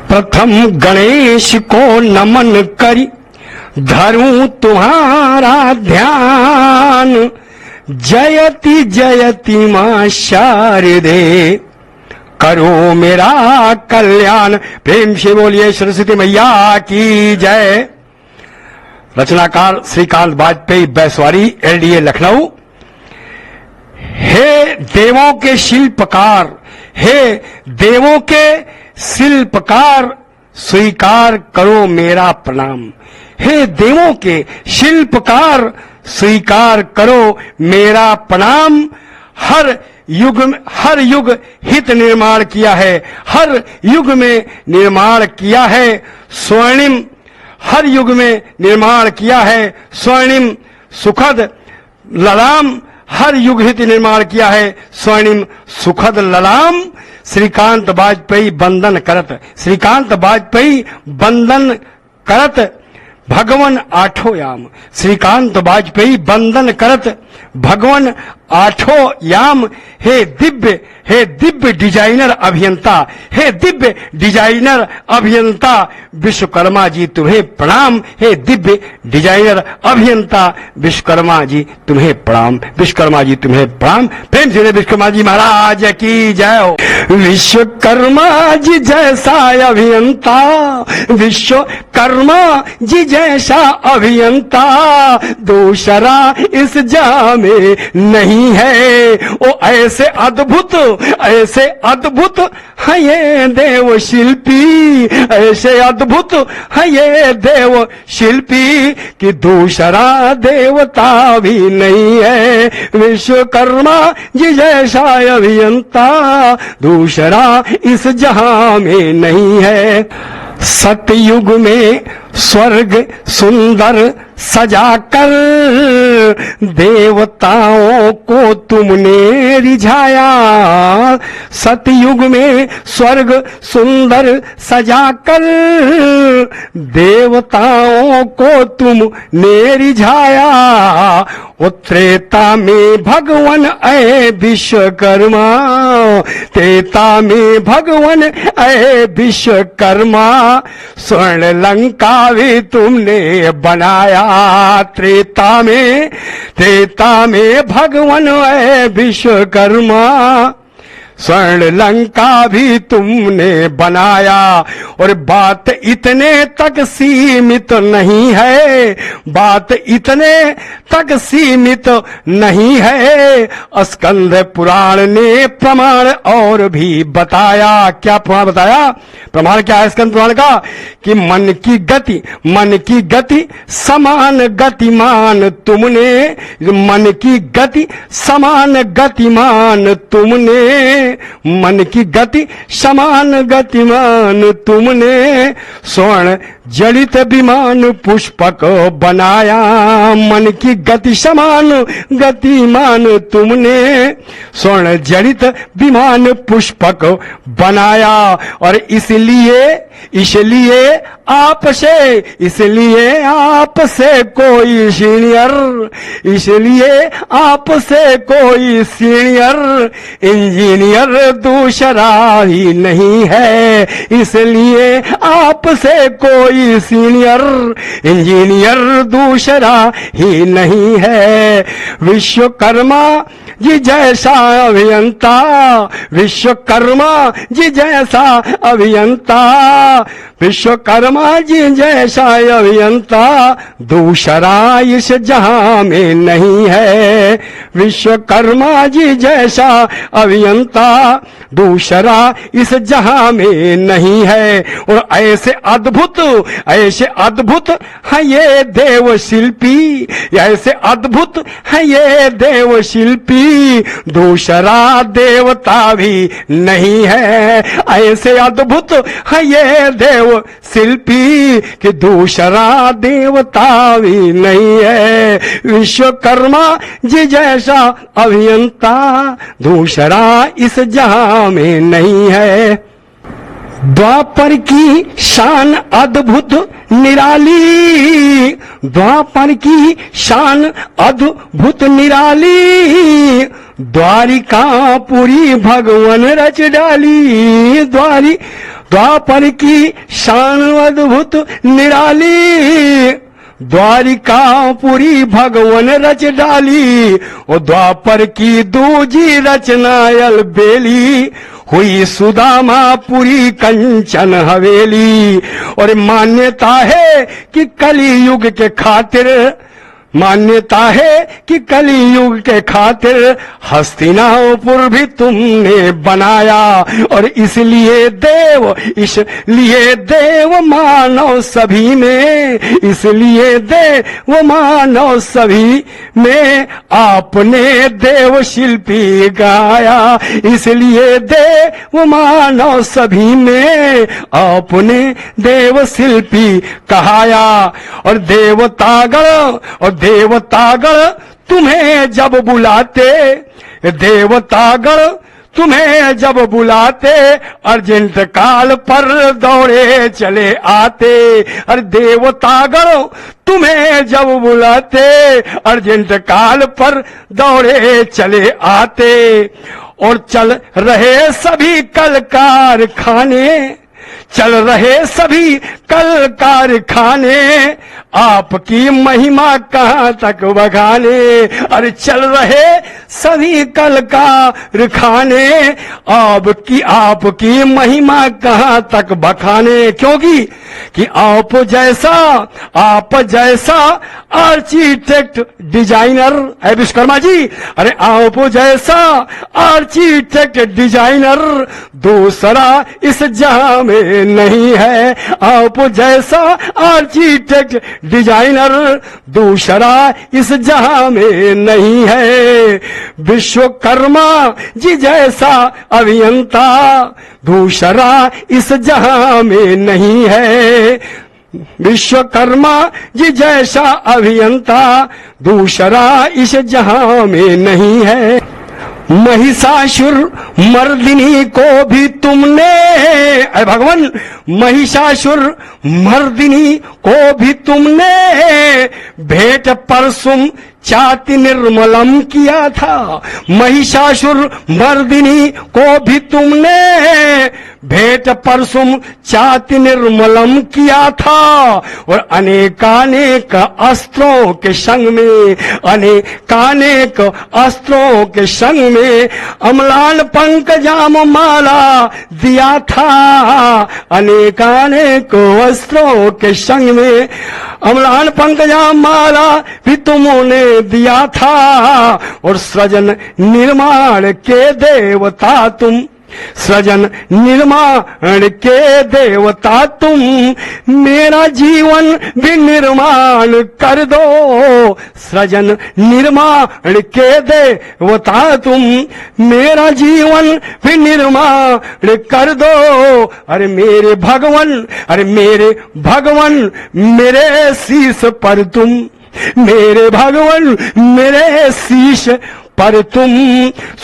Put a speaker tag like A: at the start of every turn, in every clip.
A: प्रथम गणेश को नमन करी धरूं तुम्हारा ध्यान। जयति जयति मां शारदे करो मेरा कल्याण। प्रेम से बोलिए सरस्वती मैया की जय। रचनाकार श्रीकांत वाजपेयी, बैसवारी, एलडीए, लखनऊ। हे देवों के शिल्पकार, हे देवों के शिल्पकार, स्वीकार करो मेरा प्रणाम। हे देवों के शिल्पकार, स्वीकार करो मेरा प्रणाम। हर युग हित निर्माण किया है, हर युग में निर्माण किया है स्वर्णिम। हर युग में निर्माण किया है स्वर्णिम सुखद ललाम। हर युग हित निर्माण किया है स्वर्णिम सुखद ललाम। श्रीकांत वाजपेयी बंदन करत, श्रीकांत वाजपेयी बंदन करत भगवन आठो याम। श्रीकांत वाजपेयी बंदन करत भगवन आठो याम। हे दिव्य डिजाइनर अभियंता, हे दिव्य डिजाइनर अभियंता विश्वकर्मा जी तुम्हें प्रणाम। हे दिव्य डिजाइनर अभियंता विश्वकर्मा जी तुम्हें प्रणाम। विश्वकर्मा जी तुम्हें प्रणाम। प्रेम से विश्वकर्मा जी महाराज की जय हो। विश्वकर्मा जी जैसा अभियंता, विश्वकर्मा जी जैसा अभियंता दूसरा इस जहां में नहीं है। ओ ऐसे अद्भुत है ये देव शिल्पी, ऐसे अद्भुत है ये देव शिल्पी कि दूसरा देवता भी नहीं है। विश्वकर्मा जी जैसा अभियंता दूसरा इस जहां में नहीं है। सतयुग में स्वर्ग सुंदर सजाकर देवताओं को तुमने रिझाया। सतयुग में स्वर्ग सुंदर सजाकर देवताओं को तुमने रिझाया। त्रेता में भगवन ऐ विश्वकर्मा, त्रेता में भगवन ऐ विश्वकर्मा स्वर्ण लंका भी तुमने बनाया। त्रेता में भगवन ऐ विश्वकर्मा स्वर्ण लंका भी तुमने बनाया। और बात इतने तक सीमित नहीं है, बात इतने तक सीमित नहीं है। स्कंद पुराण ने प्रमाण और भी बताया। क्या प्रमाण बताया? प्रमाण क्या है स्कंद पुराण का? कि मन की गति समान गतिमान तुमने, मन की गति समान गतिमान तुमने, मन की गति समान गतिमान तुमने स्वर्ण जड़ित विमान पुष्पक बनाया। मन की गति समान गतिमान तुमने स्वर्ण जड़ित विमान पुष्पक बनाया। और इसलिए आपसे कोई सीनियर इंजीनियर दूसरा ही नहीं है। इसलिए आपसे कोई सीनियर इंजीनियर दूसरा ही नहीं है। विश्वकर्मा जी जैसा अभियंता, विश्वकर्मा जी जैसा अभियंता, विश्वकर्मा जी जैसा अभियंता दूसरा इस जहां में नहीं है। विश्वकर्मा जी जैसा अभियंता दूसरा इस जहां में नहीं है। और ऐसे अद्भुत है ये देव शिल्पी, ऐसे अद्भुत है ये देव शिल्पी दूसरा देवता भी नहीं है। ऐसे अद्भुत है ये देव शिल्पी कि दूसरा देवता भी नहीं है। विश्वकर्मा जी जैसा अभियंता दूसरा इस जहां में नहीं है। द्वापर की शान अद्भुत निराली, द्वापर की शान अद्भुत निराली, द्वारिकापुरी भगवन रच डाली, द्वापर की शान अद्भुत निराली, द्वारिकापुरी भगवन रच डाली। और द्वापर की दूजी रचनायल बेली, हुई सुदामापुरी कंचन हवेली। और मान्यता है कि कली युग के खातिर, मान्यता है कि कली युग के खातिर हस्तिनापुर भी तुमने बनाया। और इसलिए देव मानव सभी में, इसलिए देव मानव सभी में आपने देव शिल्पी गाया। इसलिए देव मानव सभी में आपने देव शिल्पी कहाया। और देवतागण तुम्हें जब बुलाते, देवतागण तुम्हें जब बुलाते, अर्जेंट काल पर दौड़े चले आते। और देवतागण तुम्हें जब बुलाते, अर्जेंट काल पर दौड़े चले आते। और चल रहे सभी कल कारखाने, चल रहे सभी कल कारखाने, आपकी महिमा कहां तक बखाने। अरे चल रहे सभी कल कारखाने, आपकी महिमा कहां तक बखाने। क्योंकि कि आप जैसा आर्किटेक्ट डिजाइनर है विश्वकर्मा जी। अरे आप जैसा आर्किटेक्ट डिजाइनर दूसरा इस जहां में नहीं है। आप जैसा आर्किटेक्ट डिजाइनर दूसरा इस जहां में नहीं है। विश्वकर्मा जी जैसा अभियंता दूसरा इस जहां में नहीं है। विश्वकर्मा जी जैसा अभियंता दूसरा इस जहां में नहीं है। महिषासुर मर्दिनी को भी तुमने, अरे भगवान महिषासुर मर्दिनी को भी तुमने भेंट परसुम चाति निर्मलम किया था। महिषासुर मर्दिनी को भी तुमने भेंट परसुम चाति निर्मलम किया था। और अनेकानेक अस्त्रों के संग में, अनेकानेक अस्त्रों के संग में अम्लान पंकजाम माला दिया था। अनेकानेक अस्त्रों के संग में अम्लान पंकजाम माला भी तुमने दिया था। और सृजन निर्माण के देवता तुम, सृजन निर्माण के देवता तुम, मेरा जीवन भी निर्माण कर दो। सृजन निर्माण के देवता तुम, मेरा जीवन भी निर्माण कर दो। अरे मेरे भगवान, अरे मेरे भगवान मेरे शीश पर तुम, मेरे भगवान मेरे शीश पर तुम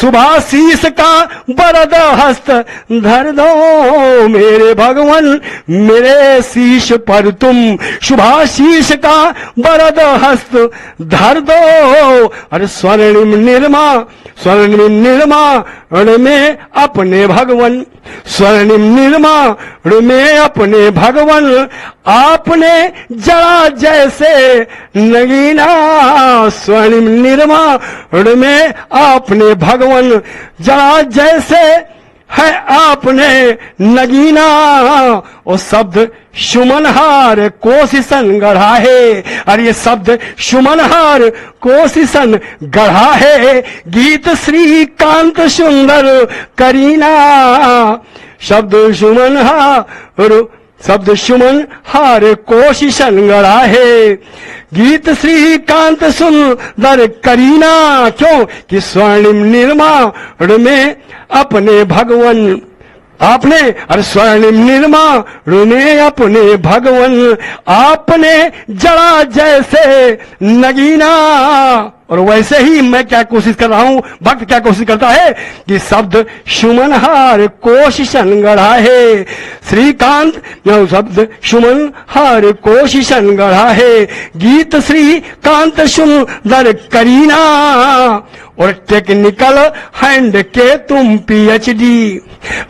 A: शुभाशीष का वरद हस्त धर दो। मेरे भगवान मेरे शीश पर तुम शुभाशीष का वरद हस्त धर दो। अरे स्वर्णिम निर्माण में अपने भगवान, स्वर्णिम निर्माण में अपने भगवान आपने जड़ा जैसे नगीना। स्वर्णिम निर्माण में आपने भगवान जड़ा जैसे है आपने नगीना। और शब्द सुमनहार कोशिशन गढ़ा है। और ये शब्द सुमनहार कोशिशन गढ़ा है। गीत श्रीकांत सुंदर करीना। शब्द सुमन हार कोशिशन गढ़ा है। गीत श्रीकांत सुंदर करीना। क्यों कि स्वर्णिम निर्माण में अपने भगवान आपने, अरे स्वर्णिम निर्माण में अपने भगवान आपने जड़ा जैसे नगीना। और वैसे ही मैं क्या कोशिश कर रहा हूं, भक्त क्या कोशिश करता है कि शब्द सुमनहार कोश गढ़ा है। श्रीकांत शब्द सुमनहार कोश गढ़ा है। गीत श्रीकांत सुंदर करीना और टेक्निकल हैंड के तुम पीएचडी,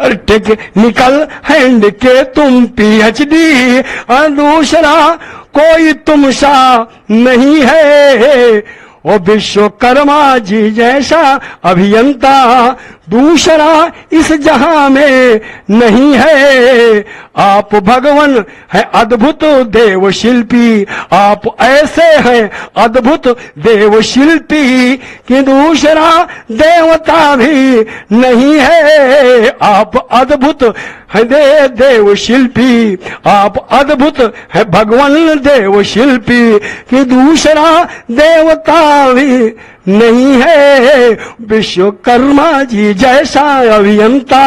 A: और टेक्निकल हैंड के तुम पीएचडी, और दूसरा कोई तुम सा नहीं है। ओ विश्वकर्मा जी जैसा अभियंता दूसरा इस जहां में नहीं है। आप भगवान हैं अद्भुत देव शिल्पी, आप ऐसे हैं अद्भुत देव शिल्पी कि दूसरा देवता भी नहीं है। आप अद्भुत है देव शिल्पी, आप अद्भुत है भगवान देव शिल्पी कि दूसरा देवता भी नहीं है। विश्वकर्मा जी जैसा अभियंता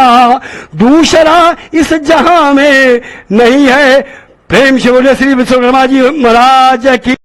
A: दूसरा इस जहां में नहीं है। प्रेम से बोले श्री विश्वकर्मा जी महाराज की।